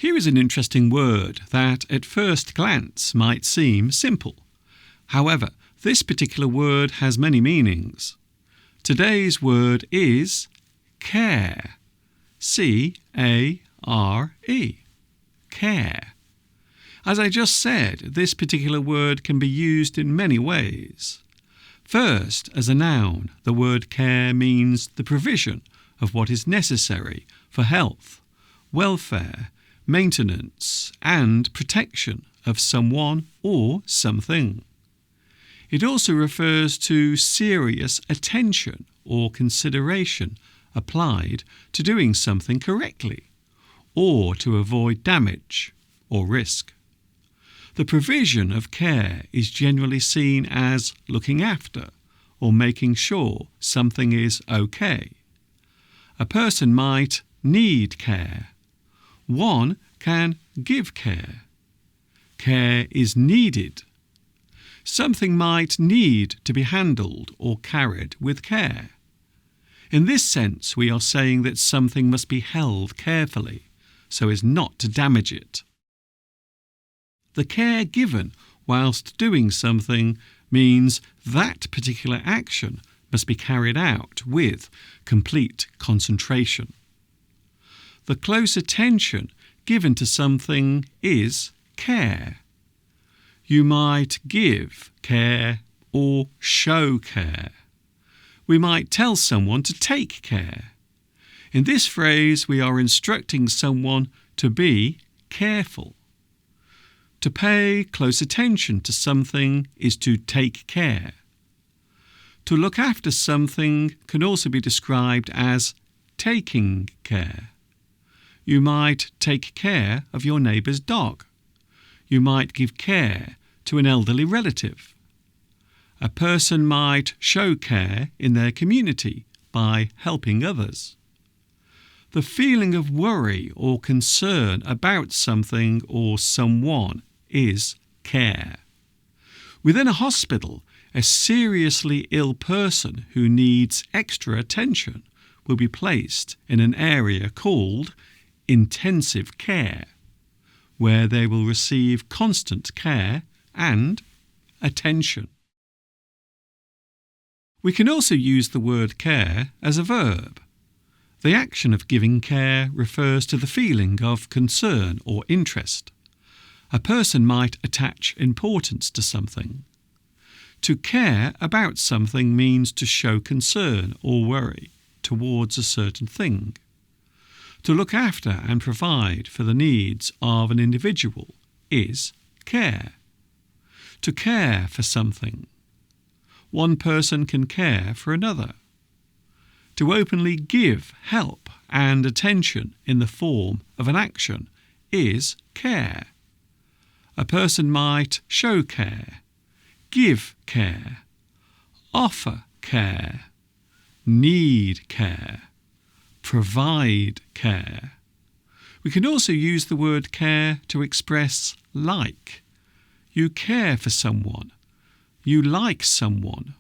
Here is an interesting word that at first glance might seem simple. However, this particular word has many meanings. Today's word is care. C-A-R-E. Care. As I just said, this particular word can be used in many ways. First, as a noun, the word care means the provision of what is necessary for health, welfare, maintenance, and protection of someone or something. It also refers to serious attention or consideration applied to doing something correctly, or to avoid damage or risk. The provision of care is generally seen as looking after or making sure something is okay. A person might need care. One can give care. Care is needed. Something might need to be handled or carried with care. In this sense, we are saying that something must be held carefully so as not to damage it. The care given whilst doing something means that particular action must be carried out with complete concentration. The close attention given to something is care. You might give care or show care. We might tell someone to take care. In this phrase, we are instructing someone to be careful. To pay close attention to something is to take care. To look after something can also be described as taking care. You might take care of your neighbour's dog. You might give care to an elderly relative. A person might show care in their community by helping others. The feeling of worry or concern about something or someone is care. Within a hospital, a seriously ill person who needs extra attention will be placed in an area called intensive care, where they will receive constant care and attention. We can also use the word care as a verb. The action of giving care refers to the feeling of concern or interest. A person might attach importance to something. To care about something means to show concern or worry towards a certain thing. To look after and provide for the needs of an individual is care. To care for something. One person can care for another. To openly give help and attention in the form of an action is care. A person might show care, give care, offer care, need care, provide care. We can also use the word care to express like. You care for someone. You like someone.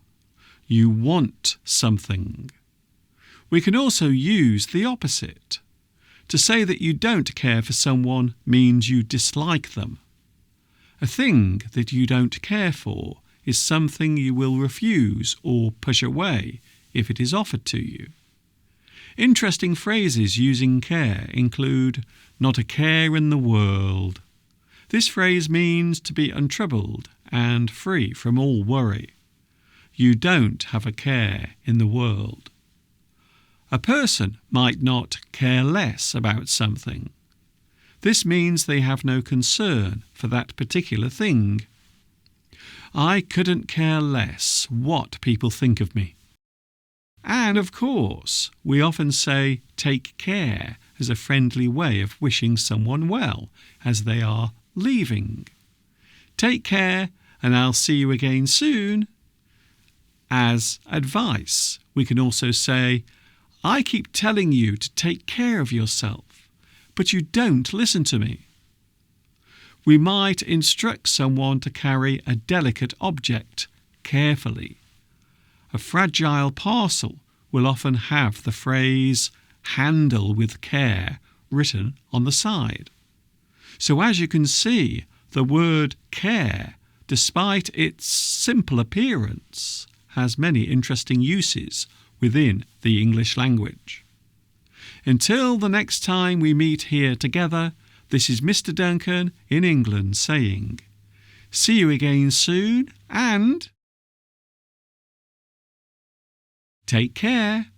You want something. We can also use the opposite. To say that you don't care for someone means you dislike them. A thing that you don't care for is something you will refuse or push away if it is offered to you. Interesting phrases using care include not a care in the world. This phrase means to be untroubled and free from all worry. You don't have a care in the world. A person might not care less about something. This means they have no concern for that particular thing. I couldn't care less what people think of me. And of course, we often say take care as a friendly way of wishing someone well as they are leaving. Take care and I'll see you again soon. As advice, we can also say, I keep telling you to take care of yourself, but you don't listen to me. We might instruct someone to carry a delicate object carefully. A fragile parcel will often have the phrase handle with care written on the side. So as you can see, the word care, despite its simple appearance, has many interesting uses within the English language. Until the next time we meet here together, this is Mr. Duncan in England saying, see you again soon and take care.